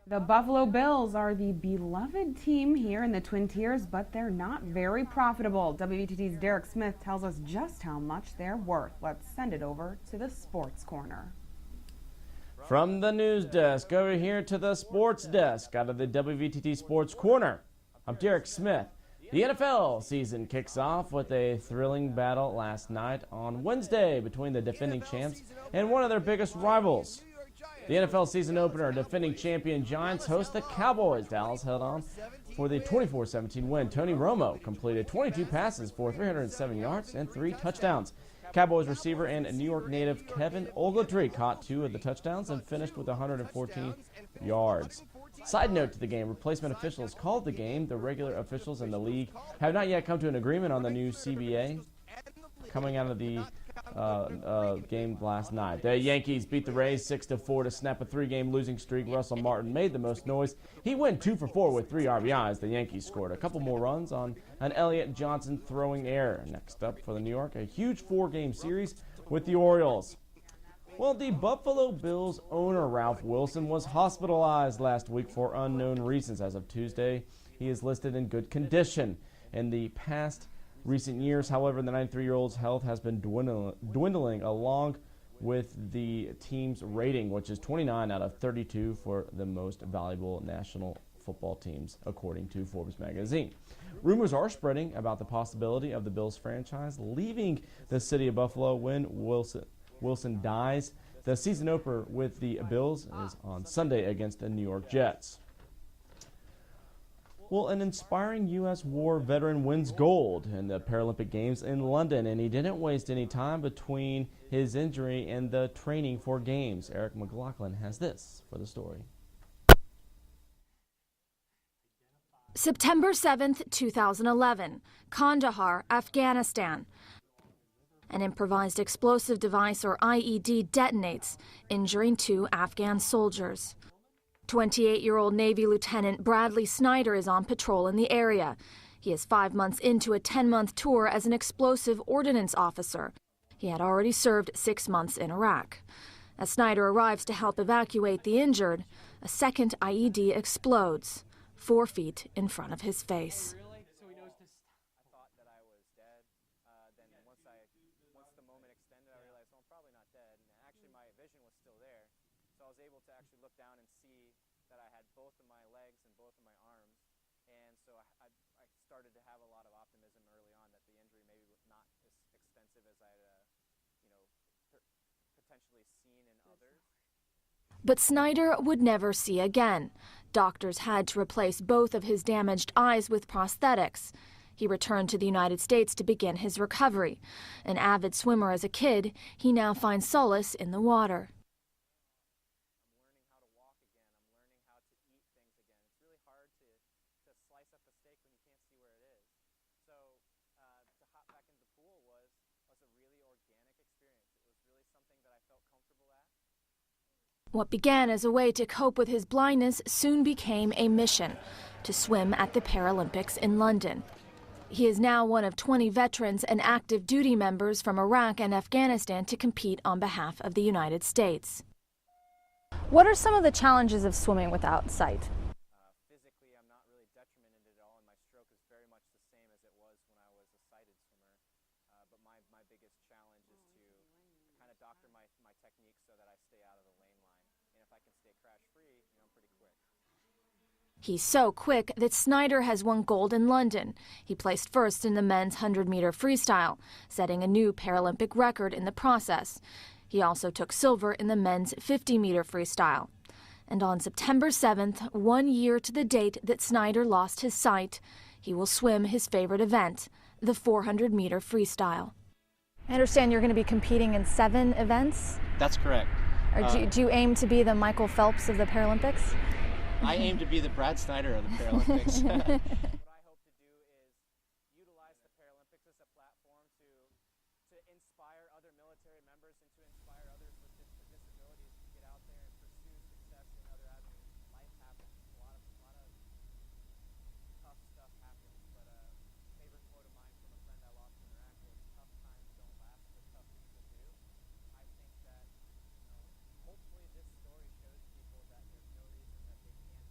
The Buffalo Bills are the beloved team here in the Twin Tiers, but they're not very profitable. WVTT's Derek Smith tells us just how much they're worth. Let's send it over to the Sports Corner. From the news desk over here to the sports desk out of the WVTT Sports Corner, I'm Derek Smith. The NFL season kicks off with a thrilling battle last night on Wednesday between the defending champs and one of their biggest rivals. The NFL season opener, defending champion Giants host the Cowboys. Dallas held on for the 24-17 win. Tony Romo completed 22 passes for 307 yards and 3 touchdowns. Cowboys receiver and New York native Kevin Ogletree caught 2 of the touchdowns and finished with 114 yards. Side note to the game, replacement officials called the game. The regular officials in the league have not yet come to an agreement on the new CBA coming out of the game last night. The Yankees beat the Rays 6-4 to snap a 3-game losing streak. Russell Martin made the most noise. He went 2 for 4 with 3 RBIs. The Yankees scored a couple more runs on an Elliott Johnson throwing error. Next up for the New York, a huge 4-game series with the Orioles. Well, the Buffalo Bills owner, Ralph Wilson, was hospitalized last week for unknown reasons. As of Tuesday, he is listed in good condition. In the past recent years, however, the 93-year-old's health has been dwindling along with the team's rating, which is 29 out of 32 for the most valuable national football teams, according to Forbes magazine. Rumors are spreading about the possibility of the Bills franchise leaving the city of Buffalo when Wilson dies. The season opener with the Bills is on Sunday against the New York Jets. Well, an inspiring U.S. war veteran wins gold in the Paralympic Games in London, and he didn't waste any time between his injury and the training for games. Eric McLaughlin has this for the story. September 7th, 2011, Kandahar, Afghanistan. An improvised explosive device, or IED, detonates, injuring 2 Afghan soldiers. 28-year-old Navy Lieutenant Bradley Snyder is on patrol in the area. He is 5 months into a 10-month tour as an explosive ordnance officer. He had already served 6 months in Iraq. As Snyder arrives to help evacuate the injured, a second IED explodes 4 feet in front of his face. So I was able to actually look down and see that I had both of my legs and both of my arms. And so I started to have a lot of optimism early on that the injury maybe was not as extensive as I had, potentially seen in others. But Snyder would never see again. Doctors had to replace both of his damaged eyes with prosthetics. He returned to the United States to begin his recovery. An avid swimmer as a kid, he now finds solace in the water. What began as a way to cope with his blindness soon became a mission: to swim at the Paralympics in London. He is now one of 20 veterans and active duty members from Iraq and Afghanistan to compete on behalf of the United States. What are some of the challenges of swimming without sight? Physically, I'm not really detrimented at all, and my stroke is very much the same as it was when I was a sighted swimmer. But my biggest challenge is to kind of doctor my technique so that I stay out of the lane line. And if I can stay crash free, I'm pretty quick. He's so quick that Snyder has won gold in London. He placed first in the men's 100-meter freestyle, setting a new Paralympic record in the process. He also took silver in the men's 50-meter freestyle. And on September 7th, 1 year to the date that Snyder lost his sight, he will swim his favorite event, the 400-meter freestyle. I understand you're going to be competing in 7 events? That's correct. Do you aim to be the Michael Phelps of the Paralympics? I aim to be the Brad Snyder of the Paralympics. What I hope to do is utilize the Paralympics as a platform to inspire other military members and to inspire others with disabilities to get out there and pursue success in other avenues. Life happens. A lot of tough stuff happens. But a favorite quote of mine from a friend I lost in Iraq was, "Tough times don't last, but tough people do." I think that hopefully this story shows people that there's no reason that they can't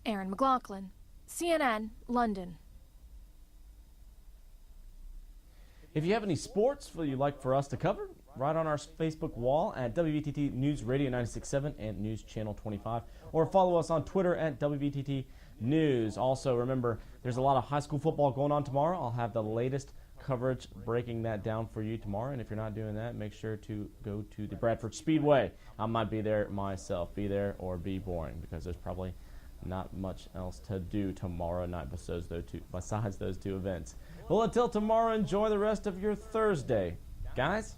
Erin McLaughlin, CNN, London. If you have any sports you'd like for us to cover, right on our Facebook wall at WVTT News Radio 96.7 and News Channel 25, or follow us on Twitter at WVTT News. Also, remember, there's a lot of high school football going on tomorrow. I'll have the latest coverage breaking that down for you tomorrow, and if you're not doing that, make sure to go to the Bradford Speedway. I might be there myself. Be there or be boring, because there's probably not much else to do tomorrow night besides those two events. Well, until tomorrow, enjoy the rest of your Thursday. Guys?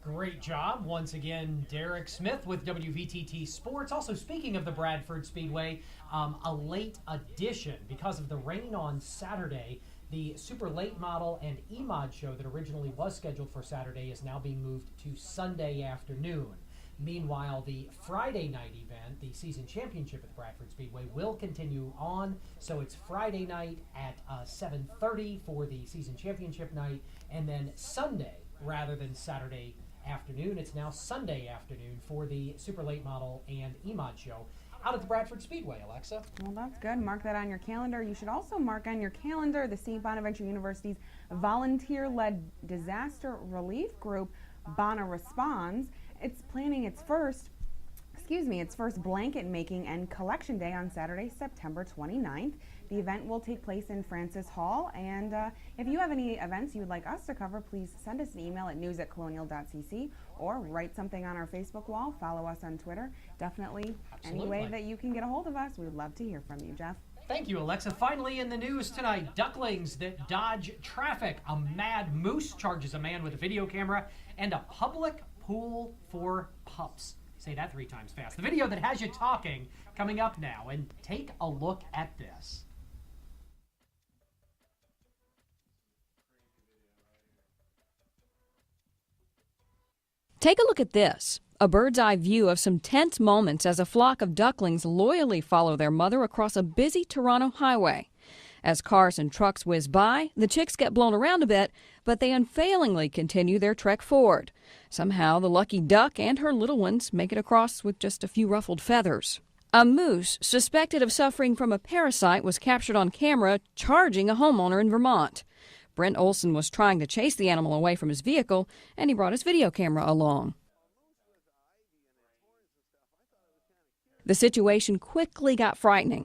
Great job. Once again, Derek Smith with WVTT Sports. Also, speaking of the Bradford Speedway, a late addition because of the rain on Saturday. The super late model and E-Mod show that originally was scheduled for Saturday is now being moved to Sunday afternoon. Meanwhile, the Friday night event, the season championship at the Bradford Speedway, will continue on. So it's Friday night at 7:30 for the season championship night, and then Sunday, rather than Saturday afternoon, it's now Sunday afternoon for the super late model and E-Mod show out at the Bradford Speedway. Alexa? Well, that's good. Mark that on your calendar. You should also mark on your calendar the St. Bonaventure University's volunteer-led disaster relief group, Bona Responds. It's planning its first blanket making and collection day on Saturday, September 29th. The event will take place in Francis Hall, and if you have any events you would like us to cover, please send us an email at news@colonial.cc or write something on our Facebook wall. Follow us on Twitter. Definitely any way that you can get a hold of us. We would love to hear from you, Jeff. Thank you, Alexa. Finally in the news tonight, ducklings that dodge traffic. A mad moose charges a man with a video camera, and a public pool for pups. Say that 3 times fast. The video that has you talking coming up now, and take a look at this. Take a look at this, a bird's eye view of some tense moments as a flock of ducklings loyally follow their mother across a busy Toronto highway. As cars and trucks whiz by, the chicks get blown around a bit, but they unfailingly continue their trek forward. Somehow, the lucky duck and her little ones make it across with just a few ruffled feathers. A moose suspected of suffering from a parasite was captured on camera charging a homeowner in Vermont. Brent Olson was trying to chase the animal away from his vehicle, and he brought his video camera along. The situation quickly got frightening,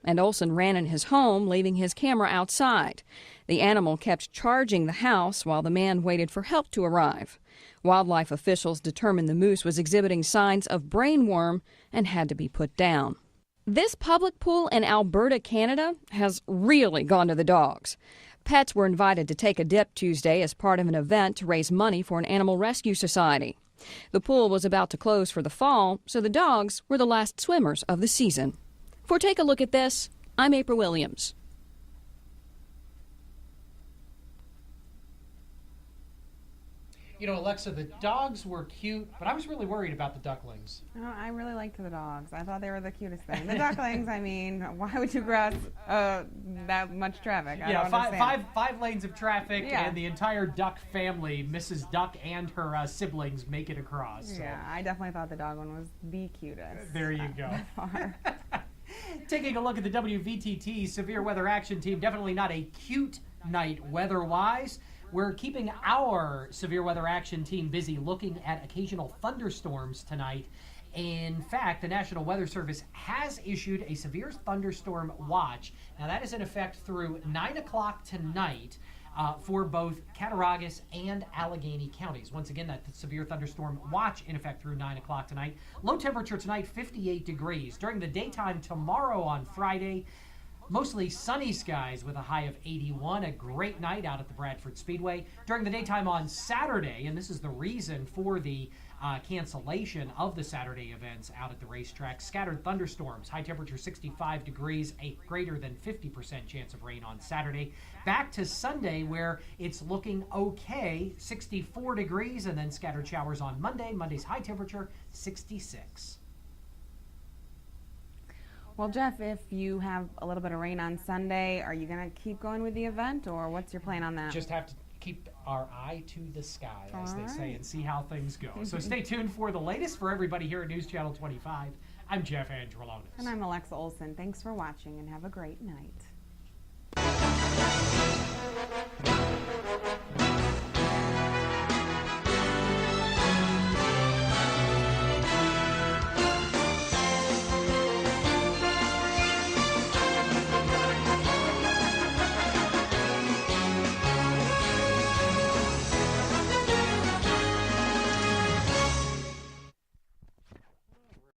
and Olson ran in his home, leaving his camera outside. The animal kept charging the house while the man waited for help to arrive. Wildlife officials determined the moose was exhibiting signs of brain worm and had to be put down. This public pool in Alberta, Canada, has really gone to the dogs. Pets were invited to take a dip Tuesday as part of an event to raise money for an animal rescue society. The pool was about to close for the fall, so the dogs were the last swimmers of the season. For Take a Look at This, I'm April Williams. You know, Alexa, the dogs were cute, but I was really worried about the ducklings. Oh, I really liked the dogs. I thought they were the cutest thing. The ducklings, I mean, why would you cross that much traffic? I don't understand. Five lanes of traffic, and the entire duck family, Mrs. Duck and her siblings, make it across. So. Yeah, I definitely thought the dog one was the cutest. There you go. Taking a look at the WVTT Severe Weather Action Team, definitely not a cute night weather-wise. We're keeping our Severe Weather Action Team busy looking at occasional thunderstorms tonight. In fact, the National Weather Service has issued a severe thunderstorm watch. Now, that is in effect through 9 o'clock tonight for both Cattaraugus and Allegheny counties. Once again, that severe thunderstorm watch in effect through 9 o'clock tonight. Low temperature tonight, 58 degrees. During the daytime tomorrow on Friday, mostly sunny skies with a high of 81. A great night out at the Bradford Speedway. During the daytime on Saturday, and this is the reason for the cancellation of the Saturday events out at the racetrack, scattered thunderstorms, high temperature 65 degrees, a greater than 50% chance of rain on Saturday. Back to Sunday, where it's looking okay, 64 degrees, and then scattered showers on Monday. Monday's high temperature 66. Well, Jeff, if you have a little bit of rain on Sunday, are you going to keep going with the event, or what's your plan on that? Just have to keep our eye to the sky, as they say, and see how things go. So stay tuned for the latest for everybody here at News Channel 25. I'm Jeff Angelonis. And I'm Alexa Olson. Thanks for watching and have a great night.